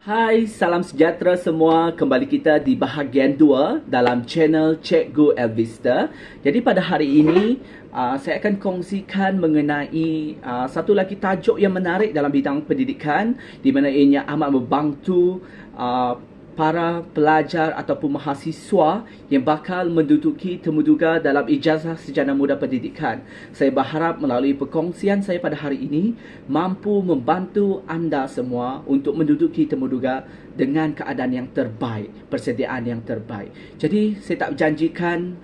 Hai, salam sejahtera semua. Kembali kita di bahagian 2 dalam channel Cikgu Elvista. Jadi pada hari ini, saya akan kongsikan mengenai satu lagi tajuk yang menarik dalam bidang pendidikan, di mana ianya amat membantu para pelajar ataupun mahasiswa yang bakal menduduki temuduga dalam ijazah sarjana muda pendidikan. Saya berharap melalui perkongsian saya pada hari ini mampu membantu anda semua untuk menduduki temuduga dengan keadaan yang terbaik, persediaan yang terbaik. Jadi saya tak berjanjikan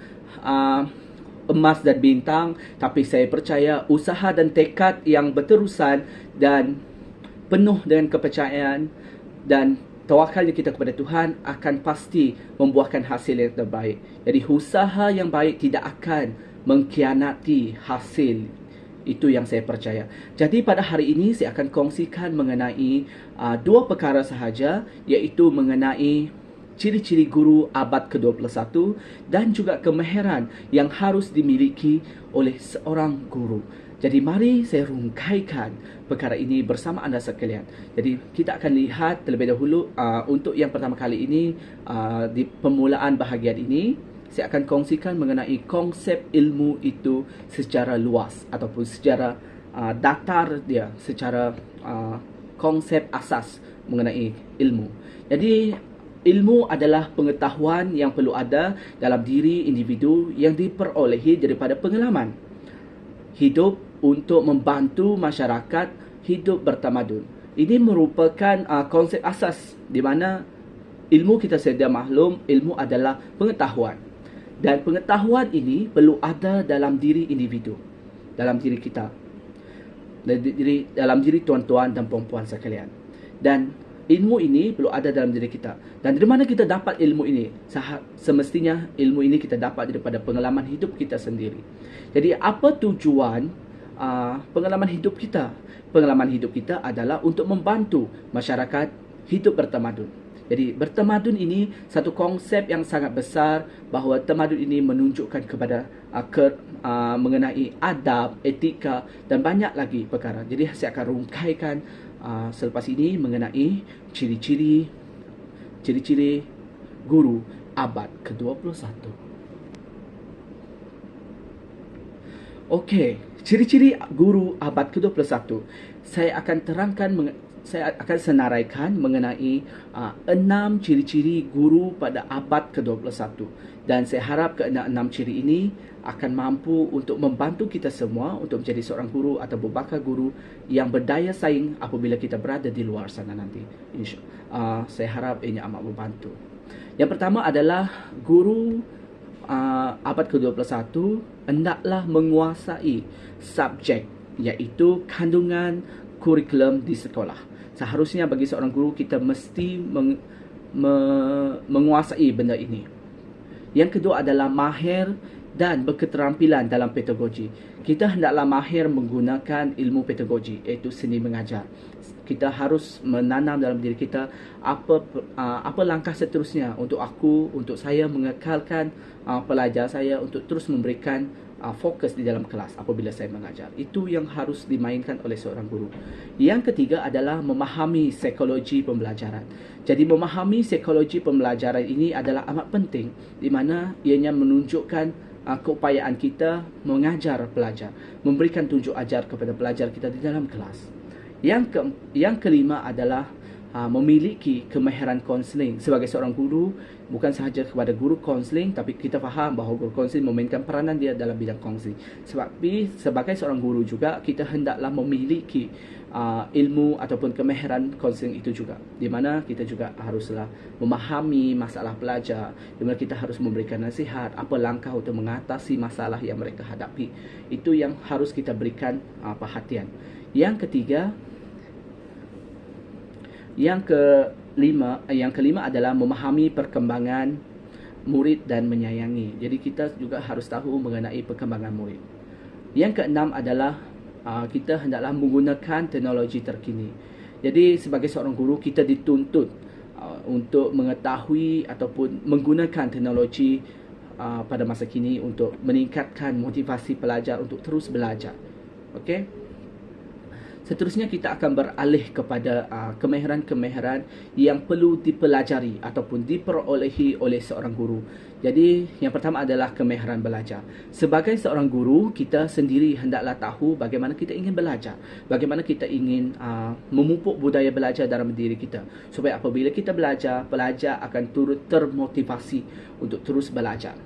emas dan bintang, tapi saya percaya usaha dan tekad yang berterusan dan penuh dengan kepercayaan dan tawakalnya kita kepada Tuhan akan pasti membuahkan hasil yang terbaik. Jadi usaha yang baik tidak akan mengkhianati hasil. Itu yang saya percaya. Jadi pada hari ini saya akan kongsikan mengenai dua perkara sahaja, iaitu mengenai ciri-ciri guru abad ke-21 dan juga kemahiran yang harus dimiliki oleh seorang guru. Jadi mari saya rungkaikan perkara ini bersama anda sekalian. Jadi kita akan lihat terlebih dahulu untuk yang pertama kali ini, di permulaan bahagian ini saya akan kongsikan mengenai konsep ilmu itu secara luas ataupun secara datar dia, secara konsep asas mengenai ilmu. Jadi ilmu adalah pengetahuan yang perlu ada dalam diri individu yang diperolehi daripada pengalaman hidup untuk membantu masyarakat hidup bertamadun. Ini merupakan konsep asas di mana ilmu kita sedia maklum, ilmu adalah pengetahuan. Dan pengetahuan ini perlu ada dalam diri individu, dalam diri kita, dalam diri tuan-tuan dan puan-puan sekalian. Dan ilmu ini perlu ada dalam diri kita. Dan dari mana kita dapat ilmu ini? Semestinya ilmu ini kita dapat daripada pengalaman hidup kita sendiri. Jadi apa tujuan pengalaman hidup kita? Pengalaman hidup kita adalah untuk membantu masyarakat hidup bertamadun. Jadi bertamadun ini satu konsep yang sangat besar, bahawa tamadun ini menunjukkan kepada mengenai adab, etika dan banyak lagi perkara. Jadi saya akan rungkaikan selepas ini mengenai ciri-ciri guru abad ke-21. Okey, ciri-ciri guru abad ke-21. Saya akan senaraikan mengenai 6 ciri-ciri guru pada abad ke-21. Dan saya harap ke-6 ciri ini akan mampu untuk membantu kita semua untuk menjadi seorang guru atau bakal guru yang berdaya saing apabila kita berada di luar sana nanti. Saya harap ini amat membantu. Yang pertama adalah guru abad ke-21 hendaklah menguasai subjek, iaitu kandungan kurikulum di sekolah. Seharusnya bagi seorang guru kita mesti menguasai benda ini. Yang kedua adalah mahir dan berketerampilan dalam pedagogi. Kita hendaklah mahir menggunakan ilmu pedagogi, iaitu seni mengajar. Kita harus menanam dalam diri kita apa langkah seterusnya untuk saya mengekalkan pelajar saya untuk terus memberikan fokus di dalam kelas apabila saya mengajar. Itu yang harus dimainkan oleh seorang guru. Yang ketiga adalah memahami psikologi pembelajaran. Jadi memahami psikologi pembelajaran ini adalah amat penting, di mana ianya menunjukkan keupayaan kita mengajar pelajar, memberikan tunjuk ajar kepada pelajar kita di dalam kelas. Yang kelima adalah memiliki kemahiran konseling. Sebagai seorang guru, bukan sahaja kepada guru konseling, tapi kita faham bahawa guru konseling memainkan peranan dia dalam bidang konseling. Sebagai seorang guru juga, kita hendaklah memiliki ilmu ataupun kemahiran konseling itu juga, di mana kita juga haruslah memahami masalah pelajar, di mana kita harus memberikan nasihat, apa langkah untuk mengatasi masalah yang mereka hadapi. Itu yang harus kita berikan perhatian. Yang kelima adalah memahami perkembangan murid dan menyayangi. Jadi kita juga harus tahu mengenai perkembangan murid. Yang keenam adalah kita hendaklah menggunakan teknologi terkini. Jadi sebagai seorang guru kita dituntut untuk mengetahui ataupun menggunakan teknologi pada masa kini untuk meningkatkan motivasi pelajar untuk terus belajar. Okey. Seterusnya kita akan beralih kepada kemahiran-kemahiran yang perlu dipelajari ataupun diperolehi oleh seorang guru. Jadi yang pertama adalah kemahiran belajar. Sebagai seorang guru, kita sendiri hendaklah tahu bagaimana kita ingin belajar, bagaimana kita ingin memupuk budaya belajar dalam diri kita, supaya apabila kita belajar, pelajar akan turut termotivasi untuk terus belajar.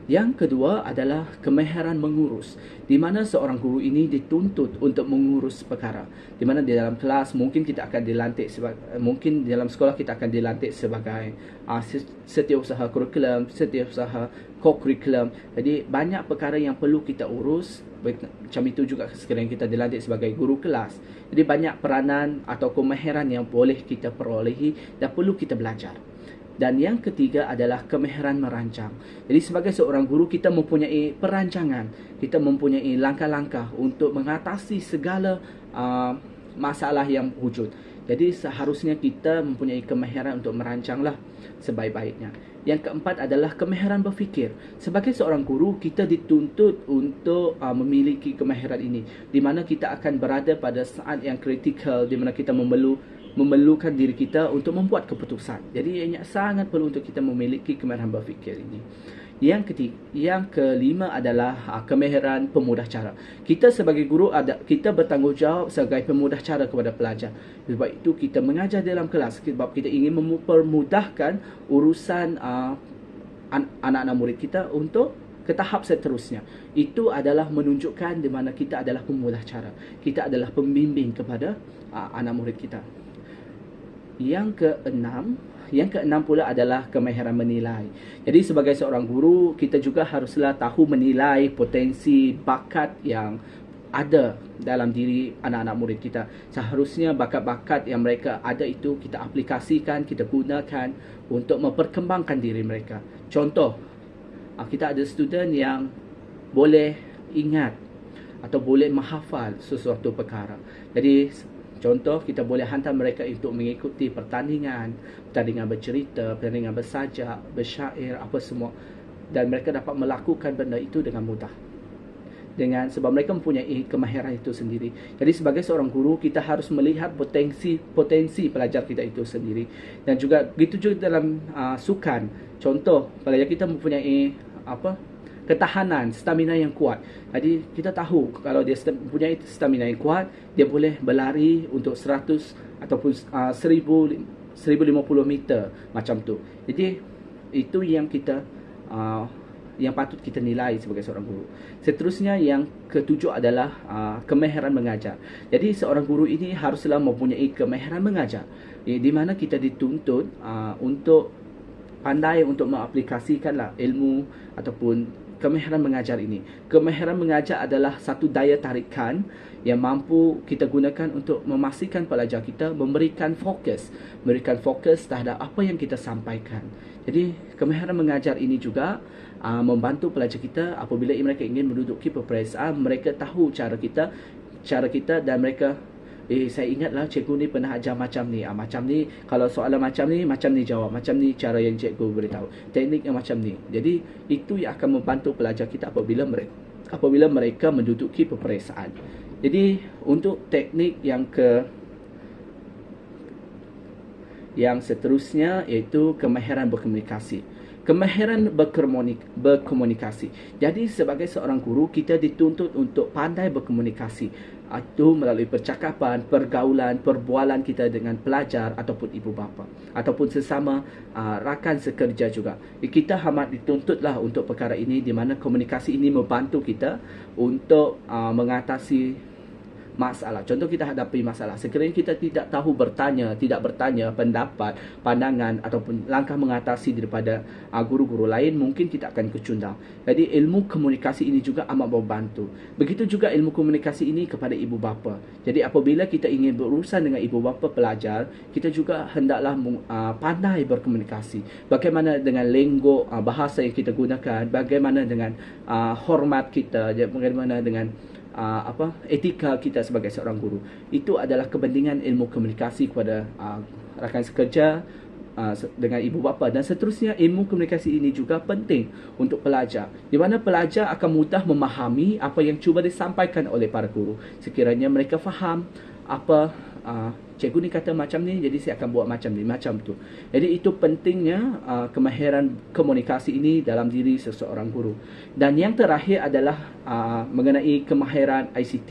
Yang kedua adalah kemahiran mengurus, di mana seorang guru ini dituntut untuk mengurus perkara. Di mana di dalam kelas mungkin kita akan dilantik mungkin di dalam sekolah kita akan dilantik sebagai setiausaha kurikulum, setiausaha co-curriculum. Jadi banyak perkara yang perlu kita urus. Macam itu juga sekiranya kita dilantik sebagai guru kelas. Jadi banyak peranan atau kemahiran yang boleh kita perolehi dan perlu kita belajar. Dan yang ketiga adalah kemahiran merancang. Jadi sebagai seorang guru, kita mempunyai perancangan, kita mempunyai langkah-langkah untuk mengatasi segala masalah yang wujud. Jadi seharusnya kita mempunyai kemahiran untuk merancanglah sebaik-baiknya. Yang keempat adalah kemahiran berfikir. Sebagai seorang guru, kita dituntut untuk memiliki kemahiran ini, di mana kita akan berada pada saat yang kritikal, di mana kita memerlukan diri kita untuk membuat keputusan. Jadi ianya sangat perlu untuk kita memiliki kemahiran berfikir ini. Yang kelima adalah kemahiran pemudah cara. Kita sebagai guru kita bertanggungjawab sebagai pemudah cara kepada pelajar. Sebab itu kita mengajar dalam kelas sebab kita ingin mempermudahkan urusan anak-anak murid kita untuk ke tahap seterusnya. Itu adalah menunjukkan di mana kita adalah pemudah cara. Kita adalah pembimbing kepada anak murid kita. Yang keenam pula adalah kemahiran menilai. Jadi sebagai seorang guru, kita juga haruslah tahu menilai potensi bakat yang ada dalam diri anak-anak murid kita. Seharusnya bakat-bakat yang mereka ada itu kita aplikasikan, kita gunakan untuk memperkembangkan diri mereka. Contoh, kita ada student yang boleh ingat atau boleh menghafal sesuatu perkara. Jadi contoh, kita boleh hantar mereka untuk mengikuti pertandingan bercerita, pertandingan bersajak, bersyair, apa semua. Dan mereka dapat melakukan benda itu dengan mudah. Sebab mereka mempunyai kemahiran itu sendiri. Jadi sebagai seorang guru, kita harus melihat potensi pelajar kita itu sendiri. Dan juga begitu juga dalam sukan. Contoh, pelajar kita mempunyai ketahanan, stamina yang kuat. Jadi kita tahu kalau dia mempunyai stamina yang kuat, dia boleh berlari untuk 100 ataupun 1050 meter macam tu. Jadi itu yang yang patut kita nilai sebagai seorang guru. Seterusnya yang ketujuh adalah kemahiran mengajar. Jadi seorang guru ini haruslah mempunyai kemahiran mengajar, di mana kita dituntut untuk pandai untuk mengaplikasikanlah ilmu ataupun kemahiran mengajar ini. Kemahiran mengajar adalah satu daya tarikan yang mampu kita gunakan untuk memastikan pelajar kita memberikan fokus terhadap apa yang kita sampaikan. Jadi kemahiran mengajar ini juga membantu pelajar kita apabila mereka ingin menduduki peperiksaan, mereka tahu cara kita dan mereka saya ingatlah cikgu ni pernah ajar macam ni. Macam ni, kalau soalan macam ni jawab. Macam ni cara yang cikgu beritahu. Tekniknya macam ni. Jadi, itu yang akan membantu pelajar kita apabila mereka menduduki peperiksaan. Jadi, untuk teknik yang seterusnya iaitu kemahiran berkomunikasi. Kemahiran berkomunikasi. Jadi sebagai seorang guru, kita dituntut untuk pandai berkomunikasi. Itu melalui percakapan, pergaulan, perbualan kita dengan pelajar ataupun ibu bapa ataupun sesama rakan sekerja juga. Kita amat dituntutlah untuk perkara ini, di mana komunikasi ini membantu kita untuk mengatasi masalah. Contoh, kita hadapi masalah. Sekiranya kita tidak bertanya pendapat, pandangan ataupun langkah mengatasi daripada guru-guru lain, mungkin kita akan kecundang. Jadi ilmu komunikasi ini juga amat membantu. Begitu juga ilmu komunikasi ini kepada ibu bapa. Jadi apabila kita ingin berurusan dengan ibu bapa pelajar, kita juga hendaklah pandai berkomunikasi. Bagaimana dengan lenggok bahasa yang kita gunakan, bagaimana dengan hormat kita, bagaimana dengan etika kita sebagai seorang guru. Itu adalah kepentingan ilmu komunikasi kepada rakan sekerja dengan ibu bapa. Dan seterusnya, ilmu komunikasi ini juga penting untuk pelajar, di mana pelajar akan mudah memahami apa yang cuba disampaikan oleh para guru. Sekiranya mereka faham apa cikgu ni kata macam ni, jadi saya akan buat macam ni, macam tu. Jadi itu pentingnya kemahiran komunikasi ini dalam diri seseorang guru. Dan yang terakhir adalah mengenai kemahiran ICT.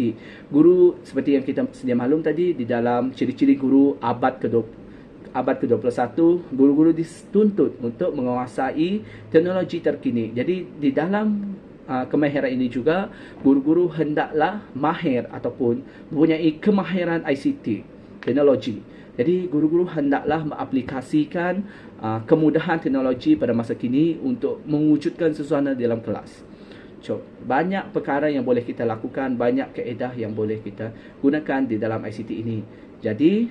Guru seperti yang kita sedia maklum tadi, di dalam ciri-ciri guru abad ke-21, guru-guru dituntut untuk menguasai teknologi terkini. Jadi di dalam kemahiran ini juga, guru-guru hendaklah mahir ataupun mempunyai kemahiran ICT, teknologi. Jadi guru-guru hendaklah mengaplikasikan kemudahan teknologi pada masa kini untuk mewujudkan suasana dalam kelas. So, banyak perkara yang boleh kita lakukan, banyak kaedah yang boleh kita gunakan di dalam ICT ini. Jadi,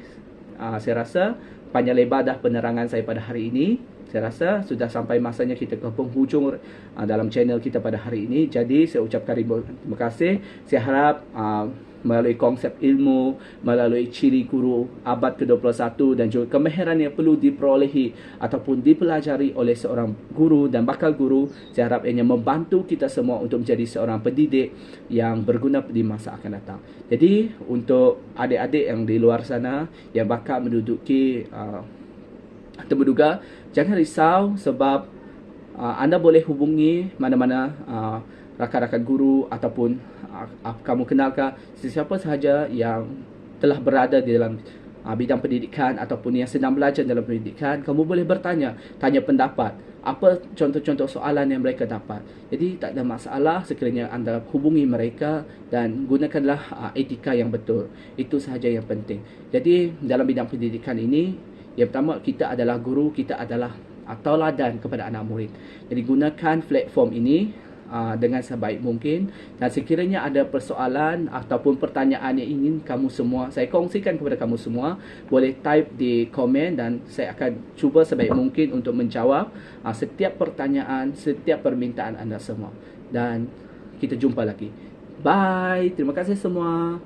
saya rasa panjang lebar dah penerangan saya pada hari ini. Saya rasa sudah sampai masanya kita ke penghujung dalam channel kita pada hari ini. Jadi saya ucapkan terima kasih. Saya harap melalui konsep ilmu, melalui ciri guru abad ke-21 dan juga kemahiran yang perlu diperolehi ataupun dipelajari oleh seorang guru dan bakal guru, saya harap ianya membantu kita semua untuk menjadi seorang pendidik yang berguna di masa akan datang. Jadi untuk adik-adik yang di luar sana yang bakal menduduki terduga, jangan risau sebab anda boleh hubungi mana-mana rakan-rakan guru ataupun kamu kenalkan sesiapa sahaja yang telah berada di dalam bidang pendidikan ataupun yang sedang belajar dalam pendidikan. Kamu boleh bertanya, tanya pendapat, apa contoh-contoh soalan yang mereka dapat. Jadi tak ada masalah sekiranya anda hubungi mereka dan gunakanlah etika yang betul. Itu sahaja yang penting. Jadi dalam bidang pendidikan ini, yang pertama, kita adalah guru, kita adalah tauladan kepada anak murid. Jadi gunakan platform ini dengan sebaik mungkin. Dan sekiranya ada persoalan ataupun pertanyaan yang ingin kamu semua saya kongsikan kepada kamu semua, boleh type di komen dan saya akan cuba sebaik mungkin untuk menjawab setiap pertanyaan, setiap permintaan anda semua. Dan kita jumpa lagi. Bye. Terima kasih semua.